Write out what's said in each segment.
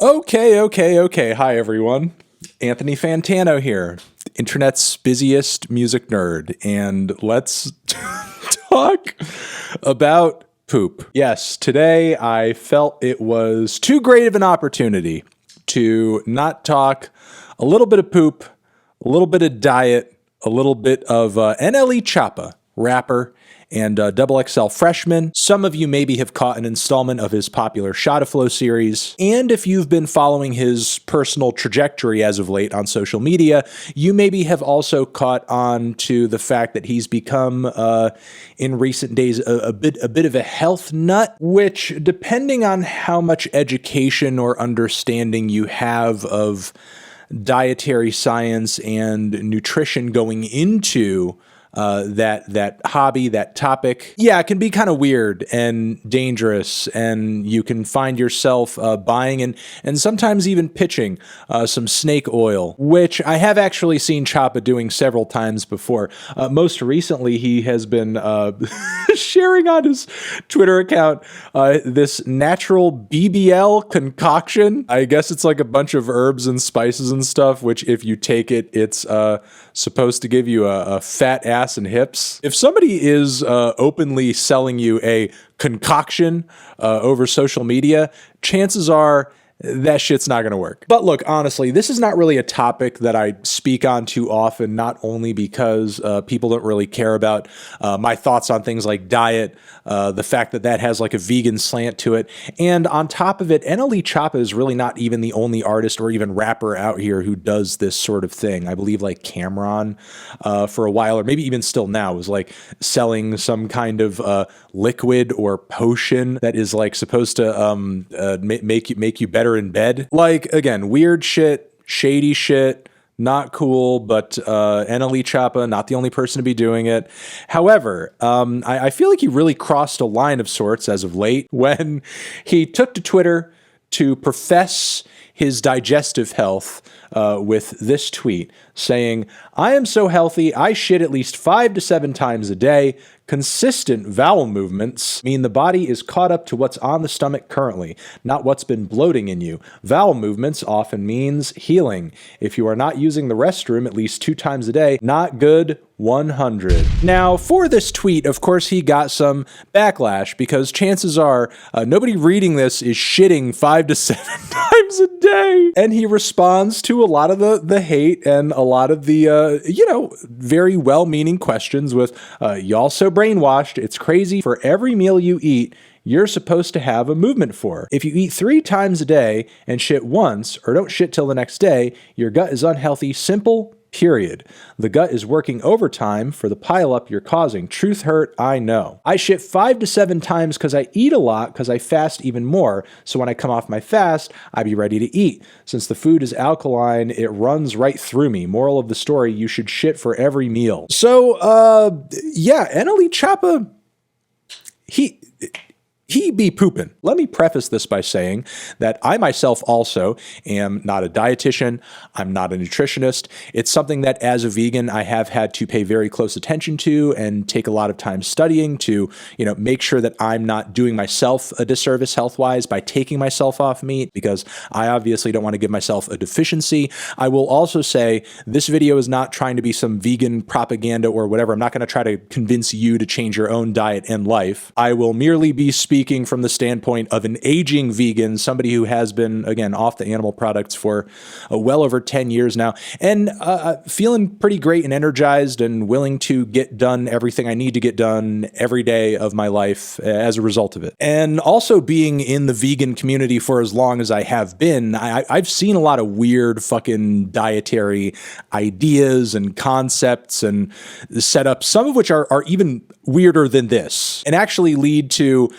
Okay. Hi, everyone. Anthony Fantano here, internet's busiest music nerd, and let's talk about poop. Yes, today I felt it was too great of an opportunity to not talk a little bit of poop, a little bit of diet, a little bit of NLE Choppa, rapper, and Double XL freshman. Some of you maybe have caught an installment of his popular Shot of Flow series, and if you've been following his personal trajectory as of late on social media, you maybe have also caught on to the fact that he's become, in recent days, a bit of a health nut, which, depending on how much education or understanding you have of dietary science and nutrition going into that hobby, that topic, yeah, it can be kind of weird and dangerous, and you can find yourself buying and sometimes even pitching some snake oil, which I have actually seen Choppa doing several times before. Most recently, he has been sharing on his Twitter account this natural BBL concoction. I guess it's like a bunch of herbs and spices and stuff, which if you take it, it's supposed to give you a fat ass and hips. If somebody is openly selling you a concoction over social media, chances are that shit's not going to work. But look, honestly, this is not really a topic that I speak on too often, not only because people don't really care about my thoughts on things like diet, the fact that that has like a vegan slant to it, and on top of it, NLE Choppa is really not even the only artist or even rapper out here who does this sort of thing. I believe like Cameron for a while, or maybe even still now, was like selling some kind of liquid or potion that is like supposed to make you better in bed. Like, again, weird shit, shady shit, not cool, but NLE Choppa, not the only person to be doing it. However, I feel like he really crossed a line of sorts as of late when he took to Twitter to profess his digestive health with this tweet saying, "I am so healthy, I shit at least 5 to 7 times a day. Consistent bowel movements mean the body is caught up to what's on the stomach currently, not what's been bloating in you. Bowel movements often means healing. If you are not using the restroom at least 2 times a day, not good, 100. Now, for this tweet, of course, he got some backlash because chances are nobody reading this is shitting 5 to 7 times a day. And he responds to a lot of the hate and a lot of the, very well-meaning questions with, y'all so brainwashed, it's crazy. For every meal you eat, you're supposed to have a movement for. If you eat 3 times a day and shit once, or don't shit till the next day, your gut is unhealthy. Simple. Period. The gut is working overtime for the pileup you're causing. Truth hurt, I know. I shit 5 to 7 times because I eat a lot because I fast even more. So when I come off my fast, I be ready to eat. Since the food is alkaline, it runs right through me. Moral of the story, you should shit for every meal." So, yeah, NLE Choppa, he be pooping. Let me preface this by saying that I myself also am not a dietitian. I'm not a nutritionist. It's something that as a vegan, I have had to pay very close attention to and take a lot of time studying to, make sure that I'm not doing myself a disservice health-wise by taking myself off meat, because I obviously don't want to give myself a deficiency. I will also say this video is not trying to be some vegan propaganda or whatever. I'm not going to try to convince you to change your own diet and life. I will merely be speaking from the standpoint of an aging vegan, somebody who has been, again, off the animal products for well over 10 years now, and feeling pretty great and energized and willing to get done everything I need to get done every day of my life as a result of it. And also being in the vegan community for as long as I have been, I've seen a lot of weird fucking dietary ideas and concepts and setups, some of which are even weirder than this, and actually lead to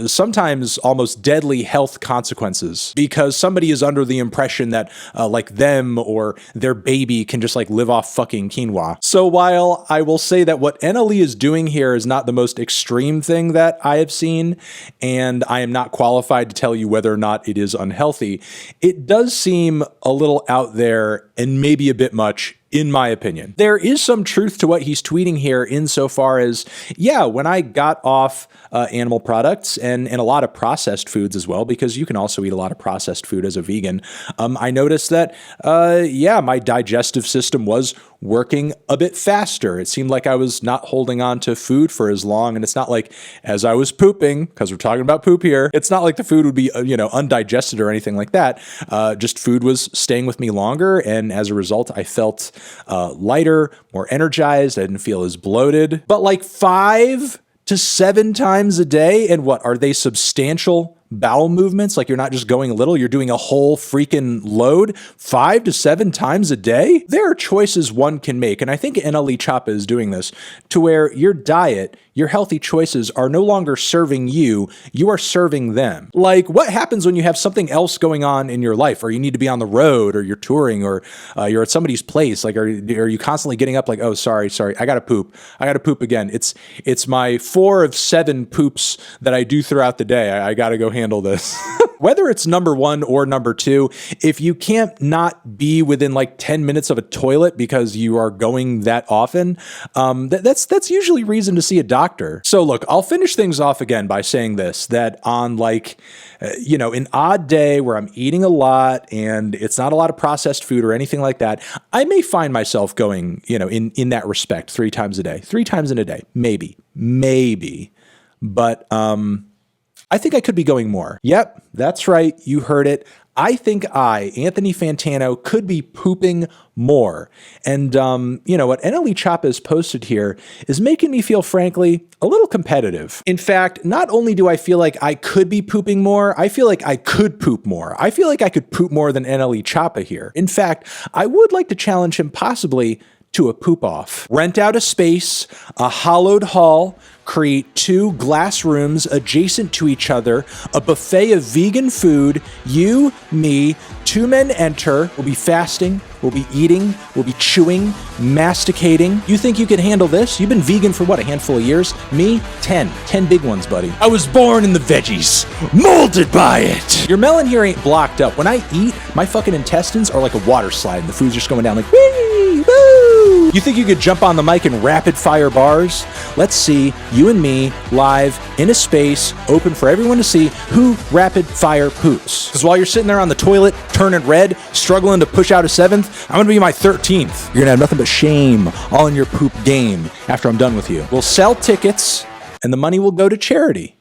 sometimes almost deadly health consequences because somebody is under the impression that like them or their baby can just like live off fucking quinoa. So while I will say that what NLE is doing here is not the most extreme thing that I have seen, and I am not qualified to tell you whether or not it is unhealthy, it does seem a little out there and maybe a bit much in my opinion. There is some truth to what he's tweeting here insofar as, yeah, when I got off animal products and a lot of processed foods as well, because you can also eat a lot of processed food as a vegan, I noticed that, yeah, my digestive system was working a bit faster. It seemed like I was not holding on to food for as long. And it's not like as I was pooping, because we're talking about poop here, it's not like the food would be, undigested or anything like that. Just food was staying with me longer. And as a result, I felt lighter, more energized. I didn't feel as bloated. But like 5 to 7 times a day. And what are they, substantial bowel movements? Like, you're not just going a little, you're doing a whole freaking load 5 to 7 times a day. There are choices one can make. And I think NLE Choppa is doing this to where your diet, your healthy choices are no longer serving you, you are serving them. Like, what happens when you have something else going on in your life, or you need to be on the road, or you're touring, or you're at somebody's place? Like, are you constantly getting up like, oh, sorry, I gotta poop again. It's my 4 of 7 poops that I do throughout the day. I gotta go handle this. Whether it's number 1 or number 2, if you can't not be within like 10 minutes of a toilet because you are going that often, that's usually reason to see a doctor. So look, I'll finish things off again by saying this, that on like, an odd day where I'm eating a lot and it's not a lot of processed food or anything like that, I may find myself going, in that respect 3 times a day, 3 times in a day, maybe. But, I think I could be going more. Yep, that's right. You heard it. I think Anthony Fantano, could be pooping more. And, what NLE Choppa has posted here is making me feel, frankly, a little competitive. In fact, not only do I feel like I could be pooping more, I feel like I could poop more. I feel like I could poop more than NLE Choppa here. In fact, I would like to challenge him possibly to a poop off. Rent out a space, a hollowed hall, create 2 glass rooms adjacent to each other, a buffet of vegan food, you, me, 2 men enter, we'll be fasting, we'll be eating, we'll be chewing, masticating. You think you can handle this? You've been vegan for what, a handful of years? Me, 10 big ones, buddy. I was born in the veggies, molded by it. Your melon here ain't blocked up. When I eat, my fucking intestines are like a water slide and the food's just going down like, wee, woo. You think you could jump on the mic and rapid fire bars? Let's see, you and me, live, in a space, open for everyone to see who rapid fire poops. Because while you're sitting there on the toilet, turning red, struggling to push out a 7th, I'm gonna be my 13th. You're gonna have nothing but shame all in your poop game after I'm done with you. We'll sell tickets, and the money will go to charity.